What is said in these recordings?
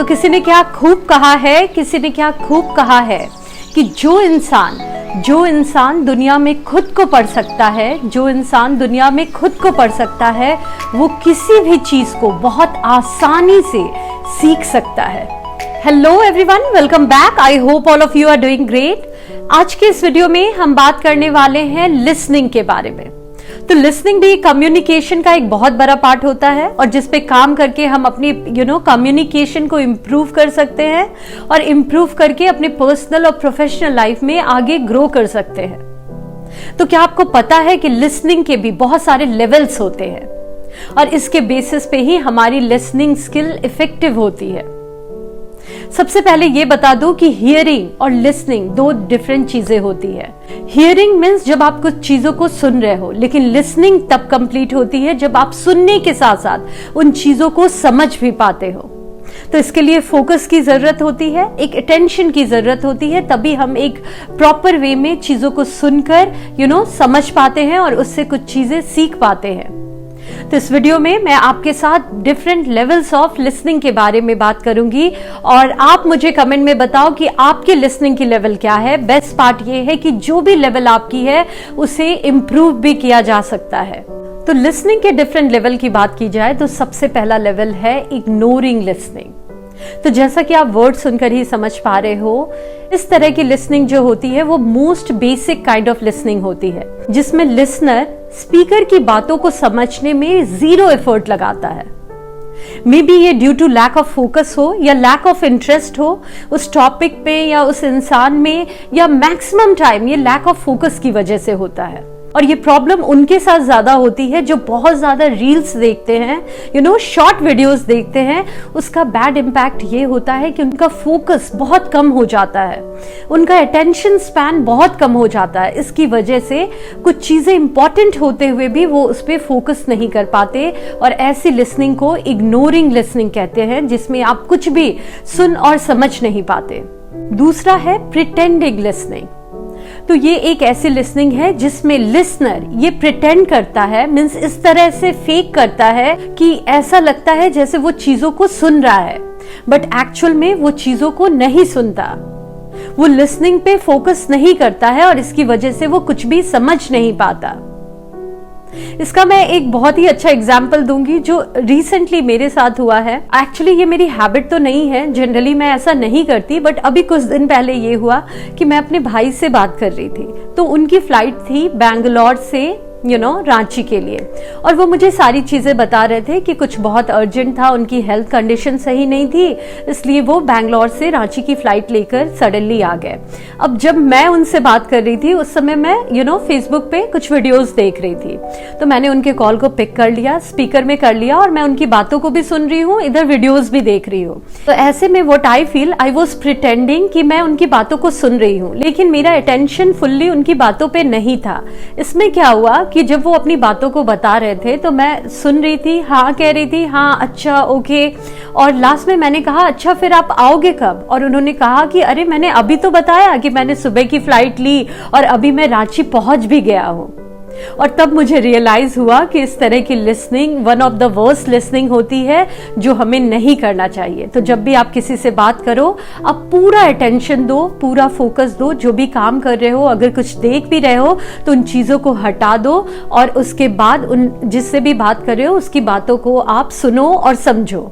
किसी ने क्या खूब कहा है कि जो इंसान दुनिया में खुद को पढ़ सकता है, वो किसी भी चीज को बहुत आसानी से सीख सकता है। Hello everyone, welcome back. I hope all of you are doing great. आज के इस वीडियो में हम बात करने वाले हैं लिसनिंग के बारे में। तो लिसनिंग भी कम्युनिकेशन का एक बहुत बड़ा पार्ट होता है और जिस पे काम करके हम अपनी कम्युनिकेशन को इम्प्रूव कर सकते हैं और इम्प्रूव करके अपने पर्सनल और प्रोफेशनल लाइफ में आगे ग्रो कर सकते हैं। तो क्या आपको पता है कि लिसनिंग के भी बहुत सारे लेवल्स होते हैं और इसके बेसिस पे ही हमारी लिसनिंग स्किल इफेक्टिव होती है। सबसे पहले ये बता दूं कि हियरिंग और लिसनिंग दो डिफरेंट चीजें होती है। हियरिंग मीन्स जब आप कुछ चीजों को सुन रहे हो, लेकिन लिसनिंग तब कंप्लीट होती है जब आप सुनने के साथ साथ उन चीजों को समझ भी पाते हो। तो इसके लिए फोकस की जरूरत होती है, एक अटेंशन की जरूरत होती है, तभी हम एक प्रॉपर वे में चीजों को सुनकर समझ पाते हैं और उससे कुछ चीजें सीख पाते हैं। तो इस वीडियो में मैं आपके साथ डिफरेंट लेवल्स ऑफ लिसनिंग के बारे में बात करूंगी और आप मुझे कमेंट में बताओ कि आपके लिसनिंग की लेवल क्या है। बेस्ट पार्ट ये है कि जो भी लेवल आपकी है उसे इम्प्रूव भी किया जा सकता है। तो लिसनिंग के डिफरेंट लेवल की बात की जाए तो सबसे पहला लेवल है इग्नोरिंग लिसनिंग। तो जैसा कि आप वर्ड सुनकर ही समझ पा रहे हो, इस तरह की लिसनिंग जो होती है वो most basic kind of listening होती है, जिसमें लिसनर स्पीकर की बातों को समझने में जीरो एफर्ट लगाता है। मे बी ये due to lack of focus हो या लैक ऑफ इंटरेस्ट हो उस टॉपिक पे या उस इंसान में, या मैक्सिमम टाइम ये लैक ऑफ फोकस की वजह से होता है। और ये प्रॉब्लम उनके साथ ज्यादा होती है जो बहुत ज्यादा रील्स देखते हैं, शॉर्ट वीडियोस देखते हैं। उसका बैड इम्पैक्ट ये होता है कि उनका फोकस बहुत कम हो जाता है, उनका अटेंशन स्पैन बहुत कम हो जाता है। इसकी वजह से कुछ चीजें इंपॉर्टेंट होते हुए भी वो उस पर फोकस नहीं कर पाते और ऐसी लिसनिंग को इग्नोरिंग लिसनिंग कहते हैं, जिसमें आप कुछ भी सुन और समझ नहीं पाते। दूसरा है प्रिटेंडिंग लिसनिंग। तो ये एक ऐसी लिसनिंग है जिसमें लिसनर ये प्रिटेंड करता है, मीन्स इस तरह से फेक करता है कि ऐसा लगता है जैसे वो चीजों को सुन रहा है, बट एक्चुअल में वो चीजों को नहीं सुनता। वो लिसनिंग पे फोकस नहीं करता है और इसकी वजह से वो कुछ भी समझ नहीं पाता। इसका मैं एक बहुत ही अच्छा एग्जाम्पल दूंगी जो रिसेंटली मेरे साथ हुआ है। एक्चुअली ये मेरी हैबिट तो नहीं है, जनरली मैं ऐसा नहीं करती, बट अभी कुछ दिन पहले ये हुआ कि मैं अपने भाई से बात कर रही थी। तो उनकी फ्लाइट थी बैंगलोर से रांची के लिए, और वो मुझे सारी चीजें बता रहे थे कि कुछ बहुत अर्जेंट था, उनकी हेल्थ कंडीशन सही नहीं थी, इसलिए वो बैंगलोर से रांची की फ्लाइट लेकर सडनली आ गए। अब जब मैं उनसे बात कर रही थी उस समय मैं फेसबुक पे कुछ वीडियोस देख रही थी, तो मैंने उनके कॉल को पिक कर लिया, स्पीकर में कर लिया और मैं उनकी बातों को भी सुन रही हूँ, इधर वीडियोज भी देख रही हूँ। तो ऐसे में what I feel, I was pretending कि मैं उनकी बातों को सुन रही हूँ, लेकिन मेरा अटेंशन फुल्ली उनकी बातों पे नहीं था। इसमें क्या हुआ कि जब वो अपनी बातों को बता रहे थे तो मैं सुन रही थी, हाँ कह रही थी, हाँ अच्छा ओके, और लास्ट में मैंने कहा अच्छा फिर आप आओगे कब? और उन्होंने कहा कि अरे मैंने अभी तो बताया कि मैंने सुबह की फ्लाइट ली और अभी मैं रांची पहुंच भी गया हूं। और तब मुझे रियलाइज हुआ कि इस तरह की listening one of the worst listening होती है जो हमें नहीं करना चाहिए। तो जब भी आप किसी से बात करो, आप पूरा अटेंशन दो, पूरा फोकस दो, जो भी काम कर रहे हो, अगर कुछ देख भी रहे हो तो उन चीजों को हटा दो और उसके बाद उन जिससे भी बात कर रहे हो उसकी बातों को आप सुनो और समझो।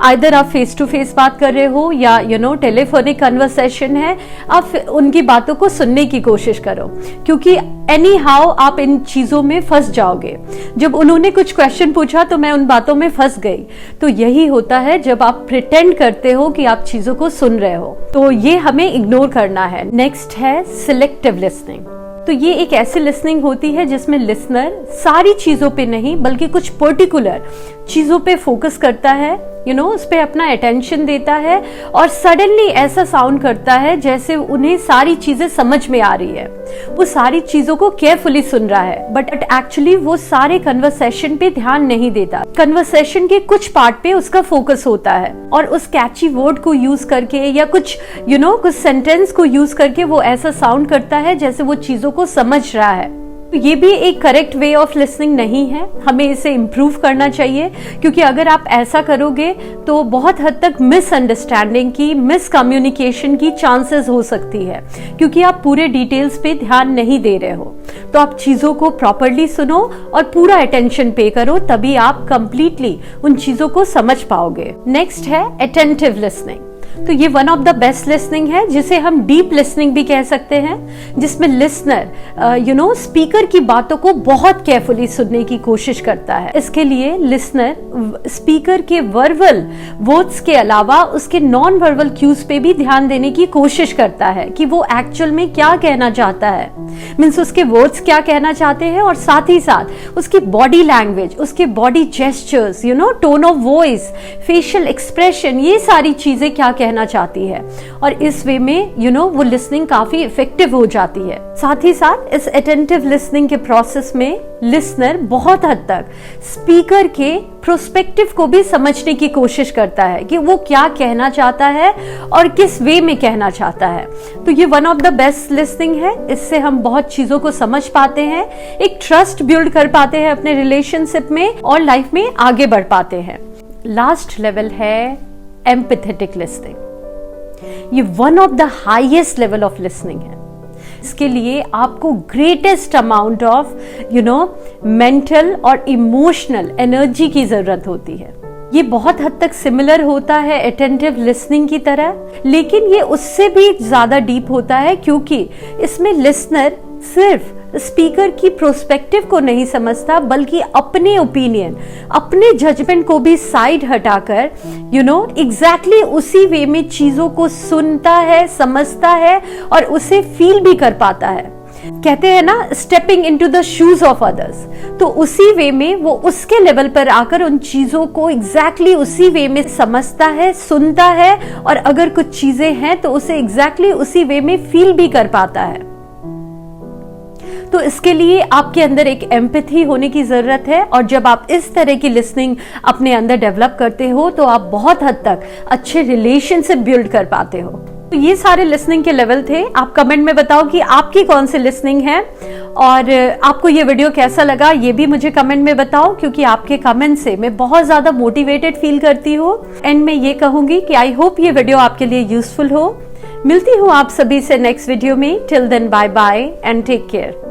आइदर आप फेस टू फेस बात कर रहे हो या टेलीफोनिक कन्वर्सेशन है, आप उनकी बातों को सुनने की कोशिश करो, क्योंकि एनी हाउ आप इन चीजों में फंस जाओगे। जब उन्होंने कुछ क्वेश्चन पूछा तो मैं उन बातों में फंस गई। तो यही होता है जब आप प्रिटेंड करते हो कि आप चीजों को सुन रहे हो, तो ये हमें इग्नोर करना है। नेक्स्ट है सिलेक्टिव लिसनिंग। तो ये एक ऐसी लिसनिंग होती है जिसमें लिसनर सारी चीजों पे नहीं बल्कि कुछ पर्टिकुलर चीजों पे फोकस करता है, उस पे अपना अटेंशन देता है और सडनली ऐसा साउंड करता है जैसे उन्हें सारी चीजें समझ में आ रही है। वो सारी चीजों को केयरफुली सुन रहा है, बट एक्चुअली वो सारे कन्वर्सेशन पे ध्यान नहीं देता। कन्वर्सेशन के कुछ पार्ट पे उसका फोकस होता है और उस कैची वर्ड को यूज करके या कुछ कुछ सेंटेंस को यूज करके वो ऐसा साउंड करता है जैसे वो चीजों को समझ रहा है। ये भी एक करेक्ट वे ऑफ लिसनिंग नहीं है, हमें इसे इम्प्रूव करना चाहिए, क्योंकि अगर आप ऐसा करोगे तो बहुत हद तक मिसअंडरस्टैंडिंग की, मिसकम्युनिकेशन की चांसेस हो सकती है, क्योंकि आप पूरे डिटेल्स पे ध्यान नहीं दे रहे हो। तो आप चीजों को प्रॉपरली सुनो और पूरा अटेंशन पे करो, तभी आप कंप्लीटली उन चीजों को समझ पाओगे। नेक्स्ट है अटेंटिव लिसनिंग। तो ये one of the best listening है, जिसे हम डीप लिसनिंग भी कह सकते हैं, जिसमें लिसनर स्पीकर की बातों को बहुत केयरफुली सुनने की कोशिश करता है। इसके लिए लिसनर स्पीकर के वर्बल वर्ड्स के अलावा उसके नॉन वर्बल क्यूज पे भी ध्यान देने की कोशिश करता है कि वो एक्चुअल में क्या कहना चाहता है, मीन्स उसके वर्ड्स क्या कहना चाहते हैं, और साथ ही साथ उसकी बॉडी लैंग्वेज, उसके body gestures, tone of voice, facial expression, ये सारी चीजें क्या कहना चाहती है। और इस वे में वो लिसनिंग काफी इफेक्टिव हो जाती है। साथ ही साथ इस अटेंटिव लिसनिंग के प्रोसेस में लिसनर बहुत हद तक स्पीकर के प्रोस्पेक्टिव को भी समझने की कोशिश करता है कि वो क्या कहना चाहता है और किस वे में कहना चाहता है। तो ये one of the best listening है, इससे हम बहुत चीजों को समझ पाते हैं, एक ट्रस्ट बिल्ड कर पाते हैं अपने रिलेशनशिप में और लाइफ में आगे बढ़ पाते हैं। लास्ट लेवल है एम्पैथेटिक लिसनिंग। ये one of the highest level of listening है। इसके लिए आपको ग्रेटेस्ट अमाउंट ऑफ मेंटल और इमोशनल एनर्जी की जरूरत होती है। ये बहुत हद तक सिमिलर होता है अटेंटिव लिसनिंग की तरह, लेकिन ये उससे भी ज्यादा डीप होता है, क्योंकि इसमें लिसनर सिर्फ स्पीकर की प्रोस्पेक्टिव को नहीं समझता, बल्कि अपने ओपिनियन, अपने जजमेंट को भी साइड हटाकर एग्जैक्टली उसी वे में चीजों को सुनता है, समझता है और उसे फील भी कर पाता है। कहते हैं ना, stepping into the shoes of others. तो उसी वे में वो उसके लेवल पर आकर उन चीजों को एग्जैक्टली उसी वे में समझता है, सुनता है, और अगर कुछ चीजें हैं तो उसे एग्जैक्टली उसी वे में फील भी कर पाता है। तो इसके लिए आपके अंदर एक एम्पैथी होने की जरूरत है, और जब आप इस तरह की लिसनिंग अपने अंदर डेवलप करते हो तो आप बहुत हद तक अच्छे रिलेशनशिप बिल्ड कर पाते हो। तो ये सारे लिसनिंग के लेवल थे। आप कमेंट में बताओ कि आपकी कौन सी लिसनिंग है, और आपको ये वीडियो कैसा लगा ये भी मुझे कमेंट में बताओ, क्योंकि आपके कमेंट से मैं बहुत ज्यादा मोटिवेटेड फील करती हूँ। एंड मैं ये कहूंगी कि आई होप ये वीडियो आपके लिए यूजफुल हो। मिलती हूँ आप सभी से नेक्स्ट वीडियो में। Till then bye bye and take care.